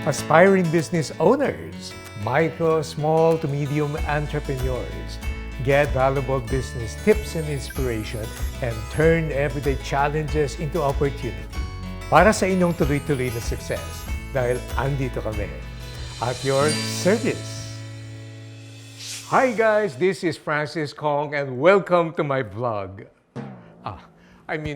aspiring business owners, micro, small to medium entrepreneurs. Get valuable business tips and inspiration and turn everyday challenges into opportunity. Para sa inyong tuloy-tuloy na success, dahil andito kami at your service. Hi guys, this is Francis Kong and welcome to my vlog.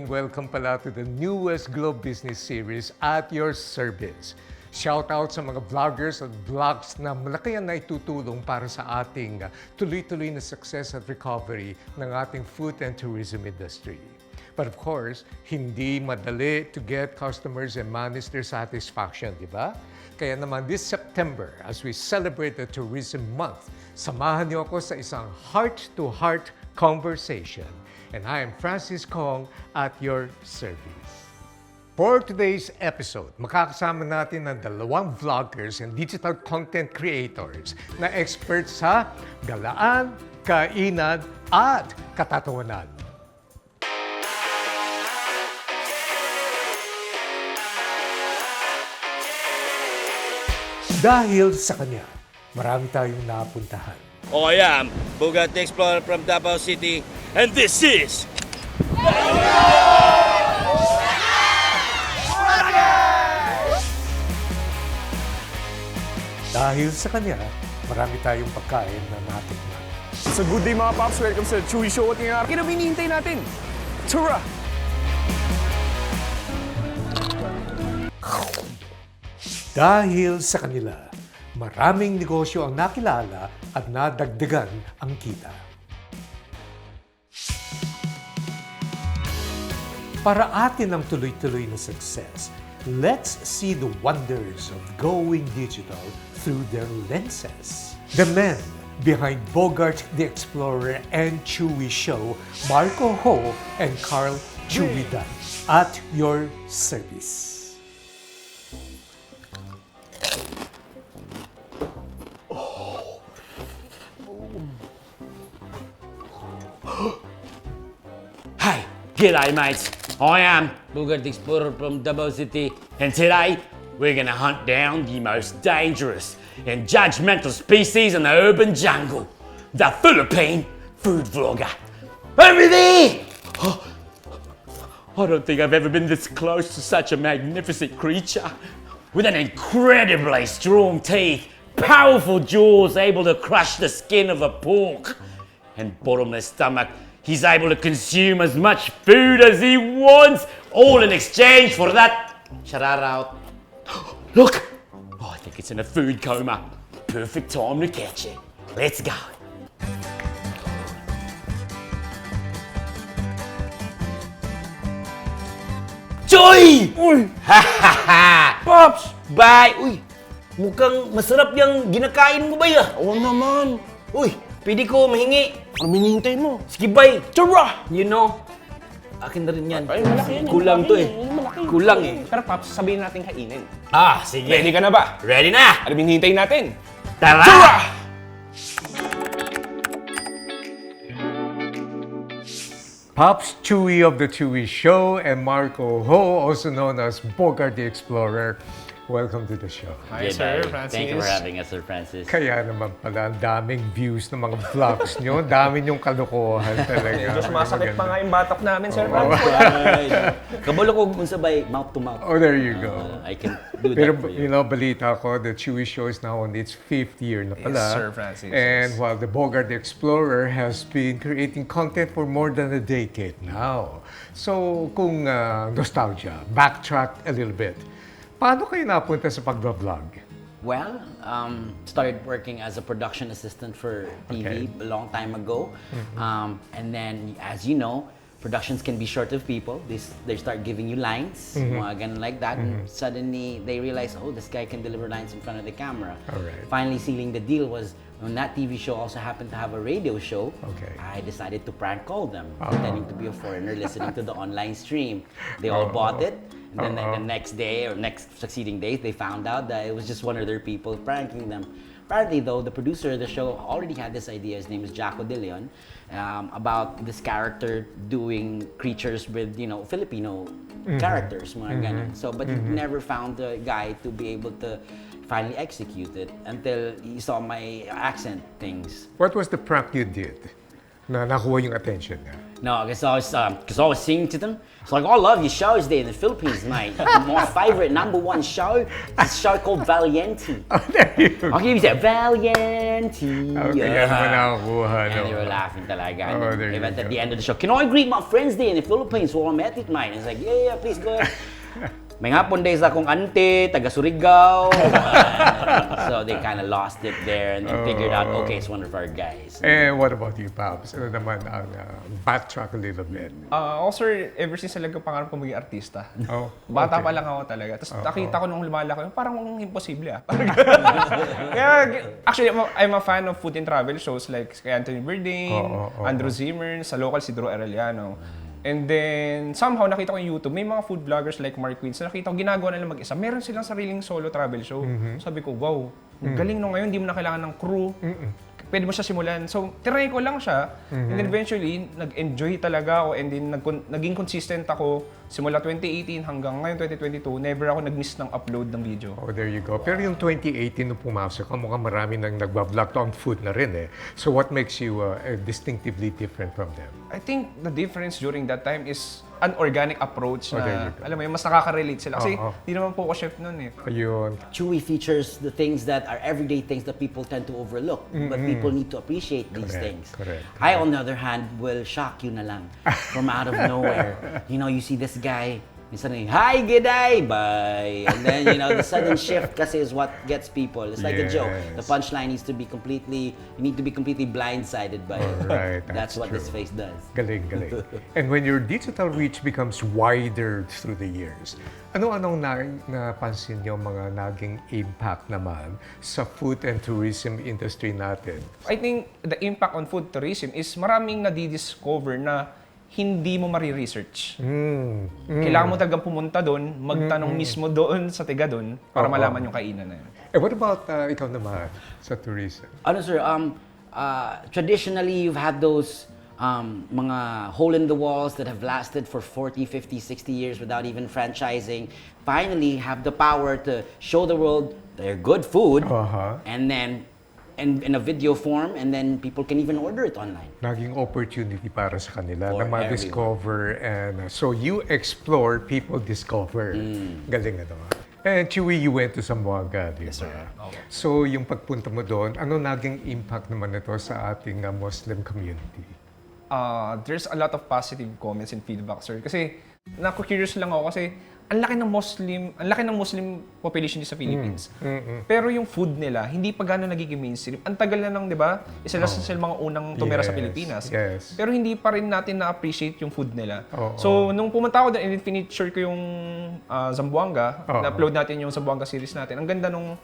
Welcome pala to the newest Globe Business series, At Your Service. Shout out sa mga vloggers at vlogs na malaki ang naitutulong para sa ating tuloy-tuloy na success at recovery ng ating food and tourism industry. But of course, hindi madali to get customers and manage their satisfaction, di ba? Kaya naman this September, as we celebrate the Tourism Month, samahan niyo ako sa isang heart-to-heart conversation. And I am Francis Kong at your service. For today's episode, makakasama natin ng dalawang vloggers and digital content creators na experts sa galaan, kainan, at katatawanan. Dahil sa kanya, marami tayong napuntahan. I am Bogart The Explorer from Davao City, and this is... Dahil sa kanya, marami tayong pagkain na natikman. So good day mga Pops, welcome sa Chui Show at ngayon hinihintay natin. Tara! Dahil sa kanila, maraming negosyo ang nakilala at nadagdagan ang kita. Para atin ang tuloy-tuloy na success, let's see the wonders of going digital through their lenses. The men behind Bogart The Explorer and Chui Show, Marco Ho and Chuidian, at your service. Hi, g'day mates. I am Bogart The Explorer from Davao City, and today we're gonna hunt down the most dangerous and judgmental species in the urban jungle, the Philippine food vlogger. Over there! I don't think I've ever been this close to such a magnificent creature. With an incredibly strong teeth, powerful jaws able to crush the skin of a pork, and bottomless stomach, he's able to consume as much food as he wants, all in exchange for that shout-out. Look! Oh, I think it's in a food coma. Perfect time to catch it. Let's go. Chui! Uy! Ha! Pops! Bye! Uy! Mukhang masarap yung ginakain mo ba ya? Oo naman! Uy! Pwede ko mahingi. Ano hinihintay mo? Sige, bye! Tara! You know, akin na rin yan. Ay, malaki yan. Kulang to eh. Malaki. Kulang eh. Pero Pops, sabihin natin kainin. Ah, sige. Ready ka na ba? Ready na! Ano hinihintay natin? Tara! Tara! Pops Chui of the Chui Show and Marco Ho, also known as Bogart The Explorer. Welcome to the show. Hi, Sir Francis. Thank you for having us, Sir Francis. Kaya naman pala, ang daming views ng mga vlogs nyo. Dami nyong kalokohan talaga. Medyo sumasakit pa nga yung batok namin, Sir Oo. Francis. Kabalo ko kung sabay, mouth to mouth. Oh, there you go. I can do Pero, that for you. balita ko, the Chui Show is now on its 5th year na pala. Yes, Sir Francis. And while the Bogart The Explorer has been creating content for more than a decade now. So, kung nostalgia, backtrack a little bit. Paano kayo napunta sa pag-vlog? Well, started working as a production assistant for TV a long time ago. And then, as you know, productions can be short of people. They start giving you lines, mga ganun like that. And suddenly, they realize, oh, this guy can deliver lines in front of the camera. Alright. Finally, sealing the deal was, when that TV show also happened to have a radio show, Okay. I decided to prank call them, pretending to be a foreigner listening to the online stream. They all bought it. And then the next day or next succeeding days, they found out that it was just one of their people pranking them. Apparently, though, the producer of the show already had this idea. His name is Jaco De Leon, about this character doing creatures with, you know, Filipino characters, mga ganun. So, but he never found the guy to be able to finally execute it until he saw my accent things. What was the prank you did na nakuha yung attention niya? No, because I was singing to them. It's like, I love your shows there in the Philippines, mate. My favorite #1 show is a show called Valiente. Oh, there you go. I'll give you that Valiente. Okay, yan mo nakukuha, no? And they were laughing talaga. Oh, And there they you went at go. the end of the show, can I greet my friends there in the Philippines while I'm at it, mate? And it's like, yeah, please go ahead. May hapon days akong ante, taga Surigao. So they kind of lost it there and then figured out, okay, it's one of our guys. And what about you, Pops? Ano naman ang backtrack a little bit? Ako sir, ever since talaga pangarap ko maging artista. Oh, Bata okay. pa lang ako talaga. Tapos nakita ko nung lumalaki, parang imposible Parang Kaya, actually, I'm a fan of food and travel shows like kay Anthony Bourdain, Andrew Zimmern, sa local si Drew Arellano. And then, somehow, nakita ko yung YouTube, may mga food vloggers like Mark Quinn, nakita ko, ginagawa nila mag-isa. Meron silang sariling solo travel show. Sabi ko, wow, galing no ngayon, hindi mo na kailangan ng crew. Pwede mo siya simulan. So, tinry ko lang siya. And then eventually, nag-enjoy talaga ako. And then, naging consistent ako simula 2018 hanggang ngayon 2022. Never ako nag-miss ng upload ng video. Oh, there you go. Pero yung 2018 nung pumasok ka, mukhang marami nang nagbablog on food na rin eh. So what makes you distinctively different from them? I think the difference during that time is an organic approach there na, you go. alam mo yun, mas nakaka-relate sila. Kasi Oo. di naman po ako chef nun eh. Ayun. Chewy features the things that are everyday things that people tend to overlook, but people need to appreciate these things. Correct. I, on the other hand, will shock you na lang from out of nowhere. You know, you see this guy, and suddenly, hi, g'day, bye. And then, you know, the sudden shift kasi is what gets people. It's like a joke. The Yes. punchline needs to be completely, you need to be completely blindsided by it. Right, That's what true. this face does. Galing, galing. And when your digital reach becomes wider through the years, ano-anong napansin niyo mga naging impact naman sa food and tourism industry natin? I think the impact on food tourism is maraming nadidiscover na hindi mo mari-research. Kailangan mo talagang pumunta doon, magtanong mismo doon sa tiga doon para malaman yung kainan na yun. Eh, what about ikaw naman sa tourism? Ano sir, traditionally you've had those mga hole in the walls that have lasted for 40, 50, 60 years without even franchising. Finally have the power to show the world their good food and then in a video form, and then people can even order it online. Naging opportunity para sa kanila For na ma-discover and so you explore, people discover. Galing ano. And Chui, you went to Zamboanga, di ba? Yes, sir. So yung pagpunta mo doon, ano naging impact naman ito sa ating Muslim community? There's a lot of positive comments and feedback, sir. Kasi naku-curious lang ako kasi ang laki ng Muslim population sa Philippines. Pero yung food nila, hindi pa gano'n nagiging mainstream. Ang tagal na ng, di ba? Isa lang sila mga unang tumira sa Pilipinas. Yes. Pero hindi pa rin natin na-appreciate yung food nila. So, nung pumunta ako doon, in-feature ko yung Zamboanga, na-upload natin yung Zamboanga series natin. Ang ganda nung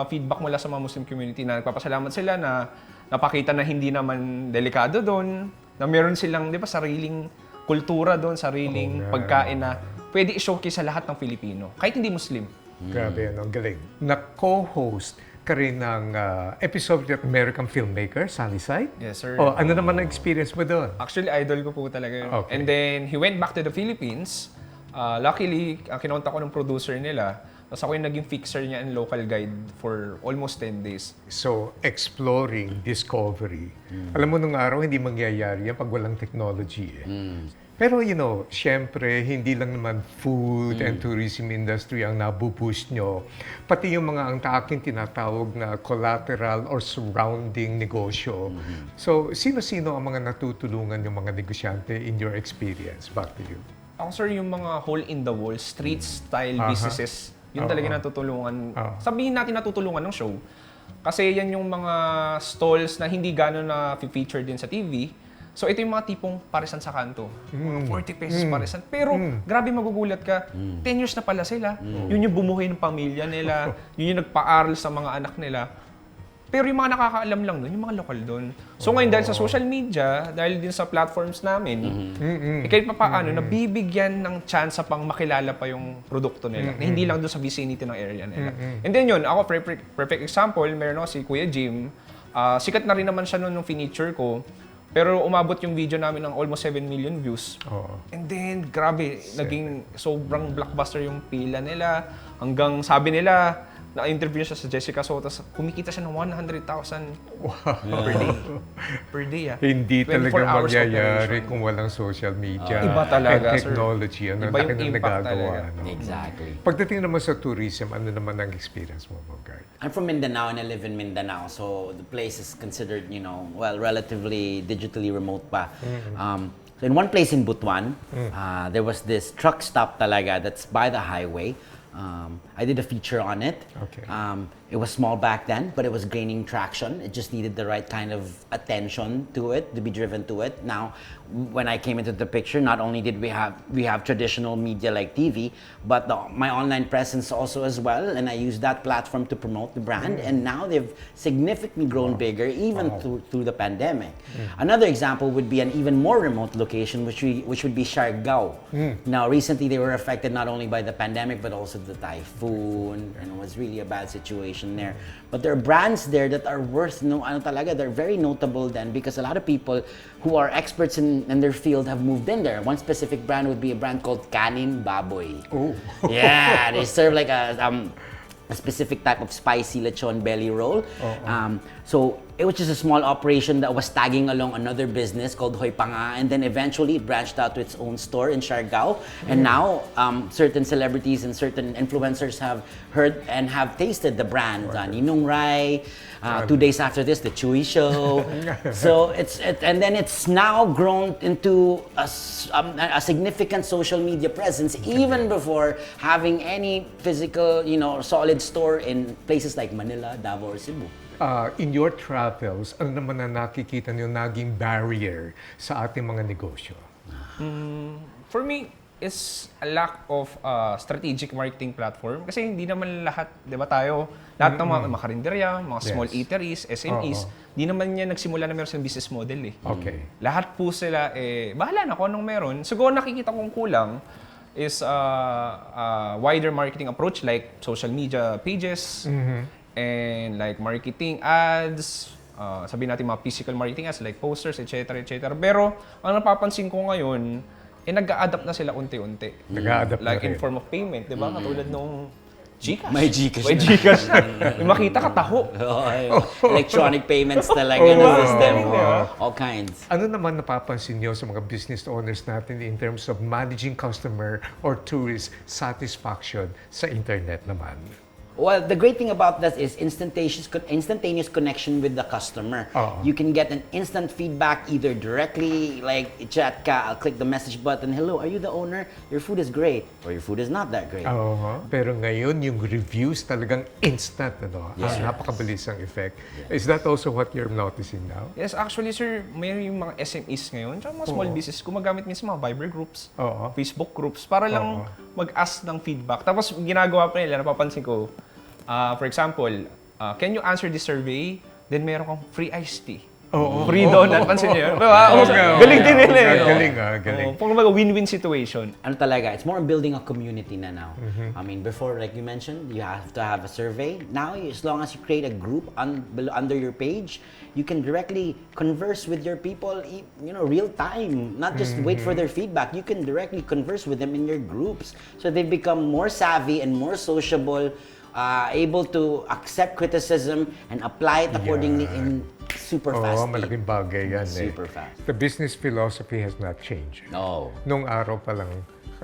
feedback mula sa mga Muslim community na nagpapasalamat sila na napakita na hindi naman delikado doon, na meron silang, di ba, sariling kultura doon, sariling pagkain na pwede i-showcase sa lahat ng Pilipino, kahit hindi Muslim. Grabe, ano, galing. Na-co-host ka rin ng episode of American filmmaker, Sally Side? Yes, sir. Oh, ano naman ang experience mo doon? Actually, idol ko po talaga yun. Okay. And then, he went back to the Philippines. Luckily, kinontak ko ng producer nila. Tapos ako yung naging fixer niya and local guide for almost 10 days. So, exploring, discovery. Alam mo, nung araw, hindi mangyayari yan pag walang technology eh. Pero you know, syempre, hindi lang naman food and tourism industry ang nabupush nyo. Pati yung mga ang aking tinatawag na collateral or surrounding negosyo. So, sino-sino ang mga natutulungan yung mga negosyante in your experience? Back to you. Ako, sir, yung mga hole-in-the-wall, street-style businesses, yun talaga natutulungan. Sabihin natin natutulungan ng show. Kasi yan yung mga stalls na hindi gano'n na feature din sa TV. So ito yung mga tipong parisan sa kanto. 40 pesos parisan. Pero grabe magugulat ka, 10 years na pala sila. Yun yung bumuhay ng pamilya nila. Yun yung nagpa-aral sa mga anak nila. Pero yung mga nakakaalam lang doon, yung mga lokal doon. So ngayon dahil sa social media, dahil din sa platforms namin, kahit pa paano, nabibigyan ng chance pang makilala pa yung produkto nila. Na hindi lang doon sa vicinity ng area nila. And then yun, ako perfect example, meron ako si Kuya Jim. Sikat na rin naman siya noon nung finiture ko. Pero umabot yung video namin ng almost 7 million views. And then, grabe, naging sobrang blockbuster yung pila nila. Hanggang sabi nila, na-interview siya sa Jessica Soto, kumikita siya ng 100,000 per day. Per day, Hindi 24 talaga hours mangyayari operation. kung walang social media. Iba talaga, and sir. technology. Ano, Iba yung laki ng impact nagagawa. talaga. Ano. Exactly. Pagdating naman sa tourism, ano naman ang experience mo, Bogart? I'm from Mindanao and I live in Mindanao, so the place is considered, well, relatively digitally remote pa. So in one place in Butuan, there was this truck stop talaga that's by the highway. I did a feature on it. Okay. It was small back then, but it was gaining traction. It just needed the right kind of attention to it, to be driven to it. Now, when I came into the picture, not only did we have traditional media like TV, but my online presence also as well, and I used that platform to promote the brand. And now they've significantly grown bigger, even through the pandemic. Another example would be an even more remote location, which would be Siargao. Now, recently they were affected not only by the pandemic, but also the typhoon, and it was really a bad situation there. But there are brands there that are they're very notable then, because a lot of people who are experts in their field have moved in there. One specific brand would be a brand called Kanin Baboy. Oh. Yeah, they serve like a specific type of spicy lechon belly roll. So it was just a small operation that was tagging along another business called Hoy Panga, and then eventually it branched out to its own store in Siargao. And now certain celebrities and certain influencers have heard and have tasted the brand. Ninong Rai, 2 days after this, the Chui show. So and then it's now grown into a significant social media presence, even before having any physical, solid store in places like Manila, Davao, or Cebu. In your travels, ano naman na nakikita niyo naging barrier sa ating mga negosyo? For me, is a lack of strategic marketing platform. Kasi hindi naman lahat, di ba lahat ng mga karinderya, mga small eateries, SMEs, di naman niya nagsimula na meron silang business model eh. Okay. Lahat po sila, bahala na kung anong meron. Siguro nakikita kong kulang is wider marketing approach like social media pages, and like marketing ads, sabihin natin mga physical marketing ads like posters, etc. Pero ang napapansin ko ngayon, nag-a-adapt na sila unti-unti. Nag-a-adapt Like na rin. in form of payment, di ba? Katulad nung Gcash. May Gcash May na. Gcash na. May makita ka, taho. Electronic payments talaga na system. All kinds. Ano naman napapansin niyo sa mga business owners natin in terms of managing customer or tourist satisfaction sa internet naman? Well, the great thing about that is instantaneous connection with the customer. You can get an instant feedback either directly, like chat ka, I'll click the message button, hello, are you the owner? Your food is great, or your food is not that great. Pero ngayon, yung reviews talagang instant, Yes, sir. napakabilis ang effect. Is that also what you're noticing now? Yes, actually, sir, may yung mga SMEs ngayon, tsaka mga small business, gumagamit minsan mga Viber groups, Facebook groups, para lang mag-ask ng feedback. Tapos, ginagawa pa nila, napapansin ko, for example, can you answer this survey? Then meron kang free iced tea. Free donut, pansin niyo yun? Galing din nila eh. Galing. Pag win-win situation. Ano talaga, it's more on building a community na now. I mean, before, like you mentioned, you have to have a survey. Now, as long as you create a group under your page, you can directly converse with your people, real time. Not just wait for their feedback. You can directly converse with them in your groups. So they become more savvy and more sociable, able to accept criticism and apply it accordingly in super fast. Malaking bagay yan Super fast. The business philosophy has not changed. No. Nung araw pa lang,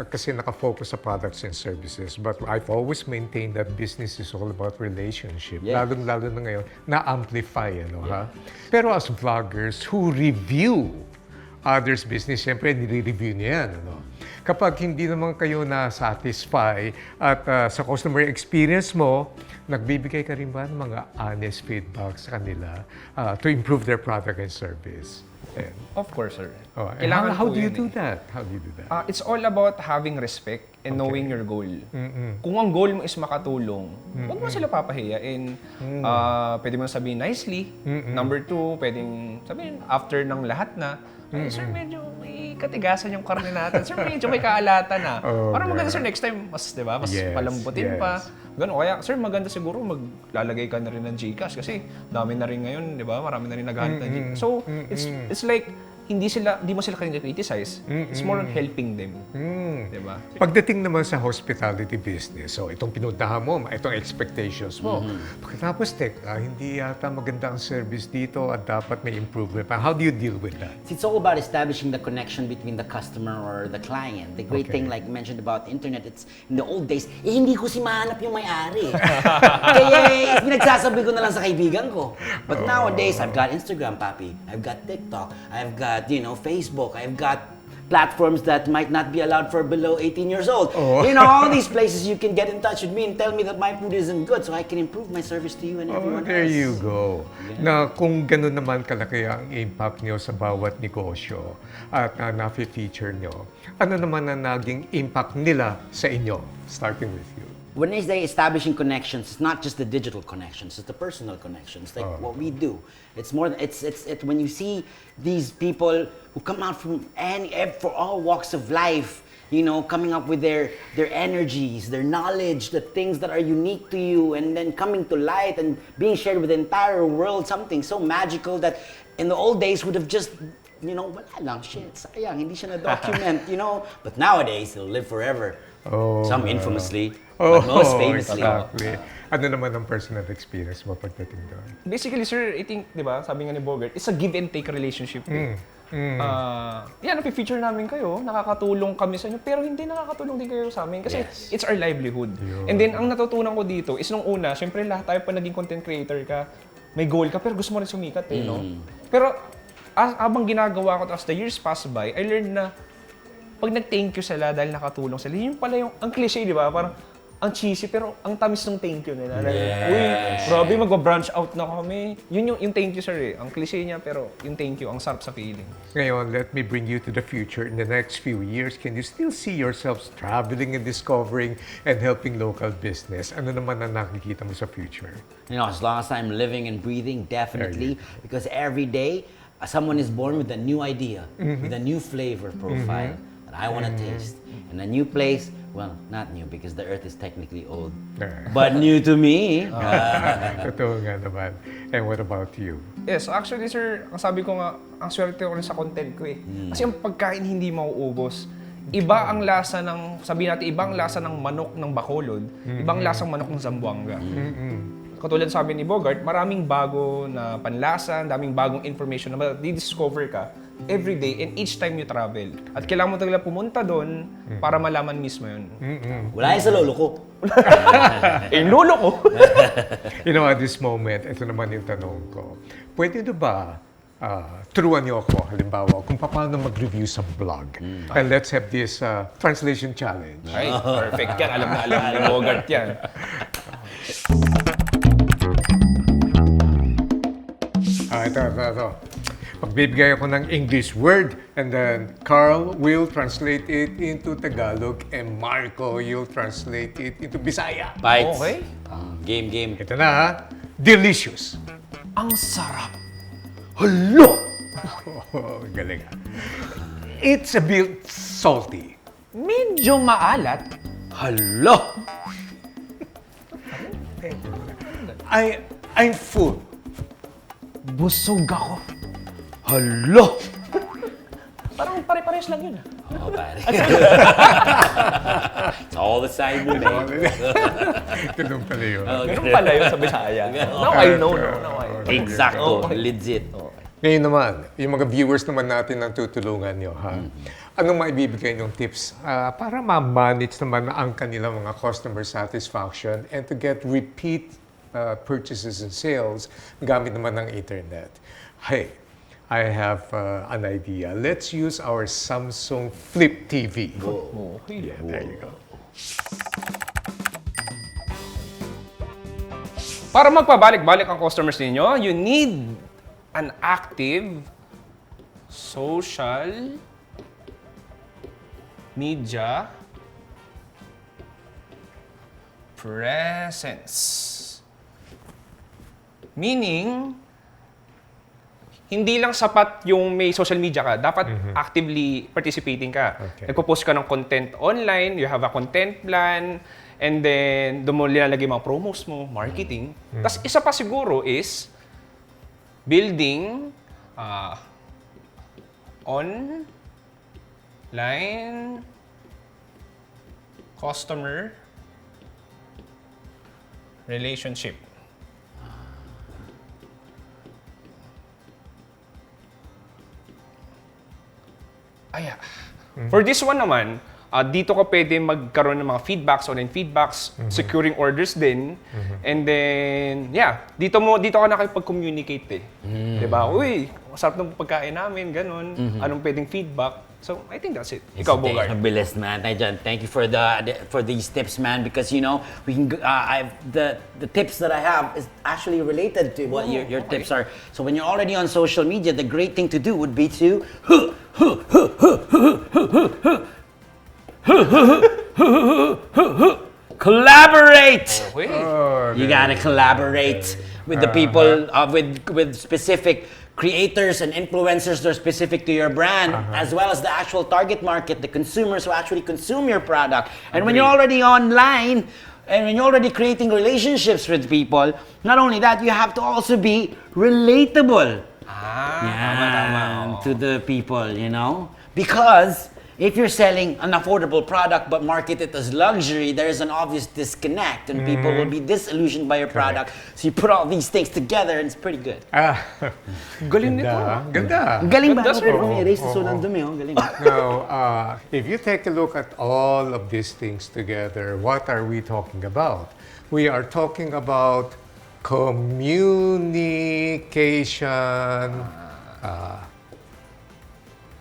kasi nakafocus sa products and services. But I've always maintained that business is all about relationship. Yeah. Lalo na ngayon, na-amplify, ha? Pero as vloggers who review others' business, siyempre, nire-review niya yan, Kapag hindi naman kayo na-satisfy at sa customer experience mo, nagbibigay ka rin ba ng mga honest feedback sa kanila to improve their product and service? Ayan. Of course, sir. How po do you yun do that? How do you do that? It's all about having respect and knowing your goal. Kung ang goal mo is makatulong, huwag mo sila papahiyain. Pwede mo sabihin nicely. Number 2, pwedeng sabihin after ng lahat na, sir, medyo may katigasan yung karne natin. Sir, medyo may kaalatan na. Parang maganda, sir, next time, mas palambutin pa. Ganun. Kaya, sir, maganda siguro maglalagay ka na rin ng Gcash kasi dami na rin ngayon, di ba? Marami na rin naghahanap ng Gcash. So, it's like hindi mo sila criticize. It's more on helping them. Diba? Pagdating naman sa hospitality business, so itong pinuntahan mo, itong expectations mo. Pagkatapos, hindi yata maganda ang service dito at dapat may improvement pa. How do you deal with that? It's all about establishing the connection between the customer or the client. The great thing, like mentioned about internet, it's in the old days, hindi ko si mahanap yung may-ari. Kaya pinagsasabi ko na lang sa kaibigan ko. But nowadays, I've got Instagram, papi. I've got TikTok. I've got, Facebook. I've got platforms that might not be allowed for below 18 years old. All these places you can get in touch with me and tell me that my food isn't good so I can improve my service to you and everyone There else. you go. Na kung gano'n naman kalaki ang impact nyo sa bawat negosyo at na-feature nyo, ano naman ang naging impact nila sa inyo? Starting with you. When they say establishing connections, it's not just the digital connections, it's the personal connections, like what we do. It's more than, it's when you see these people who come out from for all walks of life, coming up with their energies, their knowledge, the things that are unique to you, and then coming to light and being shared with the entire world, something so magical that in the old days would have just wala lang, shit, sayang, hindi siya na-document, But nowadays, it'll live forever. Some infamously, but most famously. Exactly. Ano naman ang personal experience mo pagdating doon? Basically, sir, I think, di ba, sabi nga ni Bogart, it's a give and take relationship. Napi-feature namin kayo, nakakatulong kami sa inyo, pero hindi nakakatulong din kayo sa amin kasi it's our livelihood. And then, ang natutunan ko dito is nung una, syempre lahat tayo pa naging content creator ka, may goal ka, pero gusto mo rin sumikat, Pero, habang ginagawa ko as the years pass by, I learned na pag nag-thank you sila dahil nakatulong sila, yun pala ang cliche, di ba? Parang ang cheesy, pero ang tamis ng thank you nila. Uy, grabe, mag-branch out na kami. Yun yung thank you, sir. Ang cliche niya, pero yung thank you, ang sarap sa feeling. Ngayon, let me bring you to the future. In the next few years, can you still see yourselves traveling and discovering and helping local business? Ano naman ang nakikita mo sa future? As long as I'm living and breathing, definitely. Because every day, someone is born with a new idea, with a new flavor profile that I want to taste. And a new place, well, not new because the earth is technically old, but new to me. Totoo nga naman. And what about you? Yes, actually, sir, ang sabi ko nga, ang swerte ko rin sa content ko Kasi ang pagkain hindi mauubos. Iba ang lasa ng, sabihin natin, ibang lasa ng manok ng Bacolod, ibang lasang manok ng Zamboanga. Katulad sabi ni Bogart, maraming bago na panlasa, daming bagong information na di-discover ka every day and each time you travel. At kailangan mo talaga pumunta doon para malaman mismo yun. Wala yan sa lolo ko. Lolo ko! At this moment, ito naman yung tanong ko. Pwede na ba turuan niyo ako, halimbawa, kung paano mag-review sa blog? And let's have this translation challenge. Ay, perfect yan. Alam ni Bogart yan. Ito. Pagbibigay ako ng English word and then Carl will translate it into Tagalog and Marco, you'll translate it into Bisaya. Bites. Okay. Game. Ito na ha. Delicious. Ang sarap. Hello! Galing ha. It's a bit salty. Medyo maalat. Hello! I'm full. Busog ako. Hello! Parang pare-pares lang yun. Oh, pare. It's all the same with me. Ganun pala yun. Ganun pala yun sa Bisaya. Now I know, no? Now I know. Exacto. Legit. Ngayon naman, yung mga viewers naman natin ang tutulungan nyo, ha? Anong maibibigay nyong tips para ma-manage naman ang kanilang mga customer satisfaction and to get repeat purchases and sales gamit naman ng internet? Hey, I have an idea. Let's use our Samsung Flip TV. Okay. Yeah, there you go. Para magpabalik-balik ang customers ninyo, you need an active social media presence. Meaning, hindi lang sapat yung may social media ka. Dapat actively participating ka. Okay. Nagpo-post ka ng content online, you have a content plan, and then doon mo nilalagay mga promos mo, marketing. Tapos isa pa siguro is building online customer relationship. For this one naman, dito ka pwede magkaroon ng mga feedbacks, online feedbacks, securing orders din. And then, dito ka nakipag-communicate eh. Diba? Uy, masarap ng pagkain namin, ganun. Anong pwedeng feedback? So, I think that's it. Ikaw, Bogart. Mabilis, man. Thank you for these tips, man. Because you know we can. The tips that I have is actually related to what your tips are. So when you're already on social media, the great thing to do would be to collaborate. You gotta collaborate with the people, with specific creators and influencers that are specific to your brand, as well as the actual target market, the consumers who actually consume your product. And when you're already online, and when you're already creating relationships with people, not only that, you have to also be relatable to the people, you know? Because if you're selling an affordable product but market it as luxury, there is an obvious disconnect and people will be disillusioned by your product. So you put all these things together and it's pretty good. Galing nito. Ganda. Galing ba? That's right. Erase the sunan dumi, oh. Galing. Now, if you take a look at all of these things together, what are we talking about? We are talking about communication,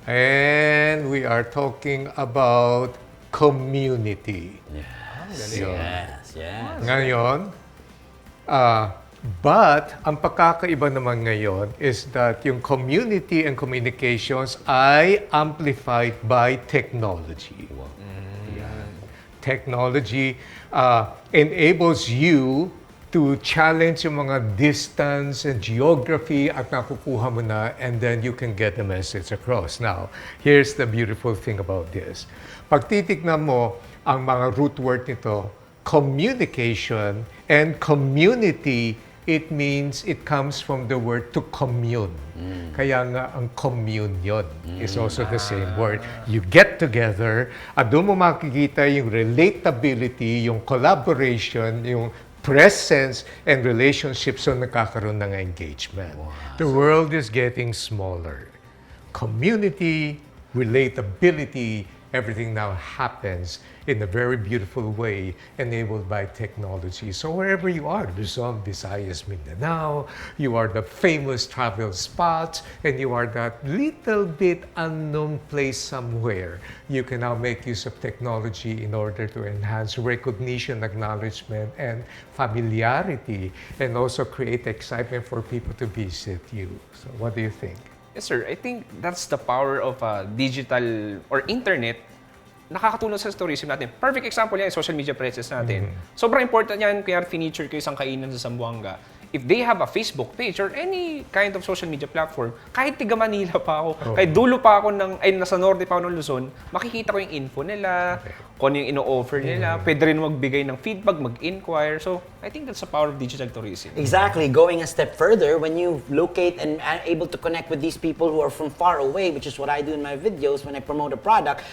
and we are talking about community. Yes. Ngayon, but ang pagkakaiba naman ngayon is that yung community and communications ay amplified by technology. Technology enables you to challenge yung mga distance and geography at nakukuha mo na, and then you can get the message across. Now, here's the beautiful thing about this. Pag titignan mo ang mga root word nito, communication and community, it means it comes from the word to commune. Kaya nga ang communion is also the same word. You get together, at doon mo makikita yung relatability, yung collaboration, yung presence and relationships so nagkakaroon ng engagement. The world is getting smaller. Community, relatability, everything now happens in a very beautiful way enabled by technology. So wherever you are, Luzon, Visayas, Mindanao, you are the famous travel spots, and you are that little bit unknown place somewhere, you can now make use of technology in order to enhance recognition, acknowledgement, and familiarity, and also create excitement for people to visit you. So what do you think? Yes, sir. I think that's the power of digital or internet. Nakakatulong sa tourism natin. Perfect example yan, social media presence natin. Sobrang important yan kaya finiture ko isang kainan sa Zamboanga. If they have a Facebook page or any kind of social media platform, kahit tiga Manila pa ako, kahit dulo pa ako nasa norte pa ako ng Luzon, makikita ko yung info nila, kung ano yung ino-offer nila, pwede rin magbigay ng feedback, mag-inquire. So, I think that's the power of digital tourism. Exactly. Going a step further, when you locate and are able to connect with these people who are from far away, which is what I do in my videos when I promote a product,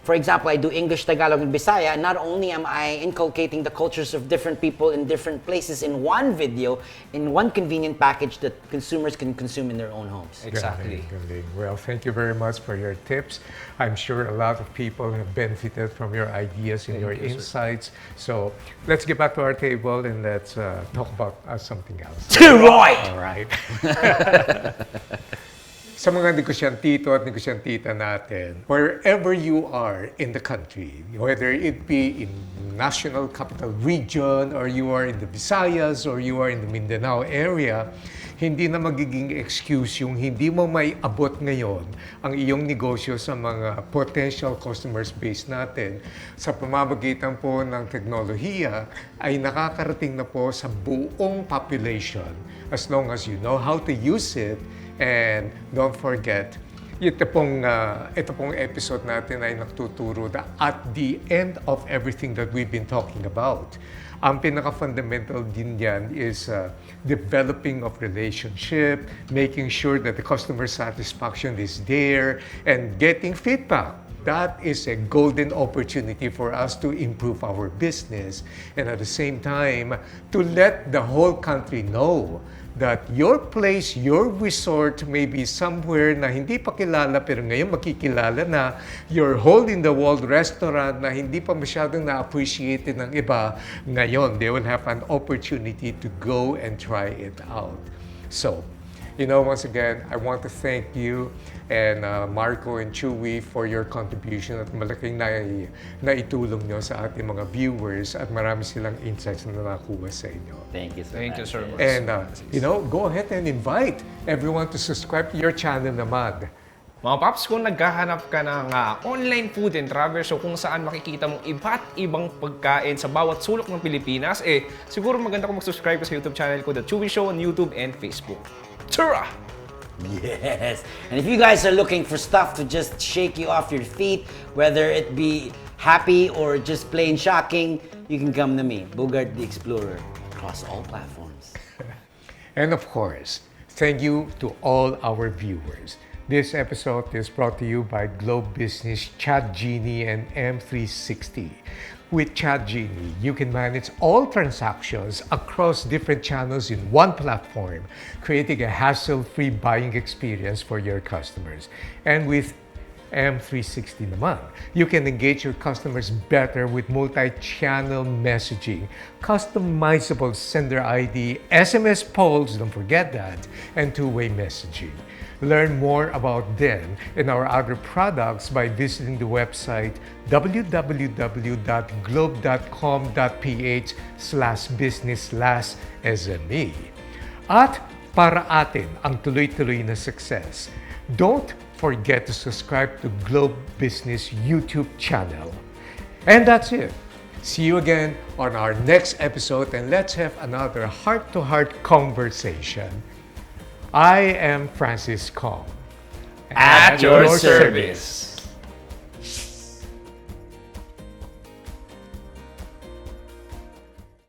for example, I do English, Tagalog, and Bisaya. Not only am I inculcating the cultures of different people in different places in one video, in one convenient package that consumers can consume in their own homes. Exactly. Galing. Well, thank you very much for your tips. I'm sure a lot of people have benefited from your ideas and your insights. So let's get back to our table and let's talk about something else. Right. All right. Sa mga negosyantito at negosyantita natin, wherever you are in the country, whether it be in National Capital Region, or you are in the Visayas, or you are in the Mindanao area, hindi na magiging excuse yung hindi mo may abot ngayon ang iyong negosyo sa mga potential customers base natin. Sa pamamagitan po ng teknolohiya ay nakakarating na po sa buong population as long as you know how to use it. And don't forget, ito pong episode natin ay nagtuturo na at the end of everything that we've been talking about, ang pinaka-fundamental din yan is developing of relationship, making sure that the customer satisfaction is there, and getting feedback. That is a golden opportunity for us to improve our business, and at the same time, to let the whole country know that your place, your resort may be somewhere na hindi pa kilala pero ngayon makikilala na, your hole-in-the-wall restaurant na hindi pa masyadong na-appreciate ng iba, ngayon they will have an opportunity to go and try it out. So, once again, I want to thank you and Marco and Chui for your contribution at malaking naitulong nyo sa ating mga viewers at marami silang insights na nakuha sa inyo. Thank you, sir. Thank you, sir. And, go ahead and invite everyone to subscribe to your channel naman. Mga paps, kung naghahanap ka ng online food and travel show kung saan makikita mong iba't ibang pagkain sa bawat sulok ng Pilipinas, siguro maganda kung mag-subscribe ka sa YouTube channel ko, The Chui Show, on YouTube and Facebook. Tura! Yes. And if you guys are looking for stuff to just shake you off your feet, whether it be happy or just plain shocking, you can come to me, Bogart The Explorer, across all platforms. And of course, thank you to all our viewers. This episode is brought to you by Globe Business, Chat Genie, and M360. With Chat Genie, you can manage all transactions across different channels in one platform, creating a hassle-free buying experience for your customers. And with M360 naman, you can engage your customers better with multi-channel messaging, customizable sender ID, SMS polls, don't forget that, and two-way messaging. Learn more about them and our other products by visiting the website www.globe.com.ph/business/SME. At para atin ang tuloy-tuloy na success, don't forget to subscribe to Globe Business YouTube channel. And that's it. See you again on our next episode, and let's have another heart-to-heart conversation. I am Francis Kong. At your service.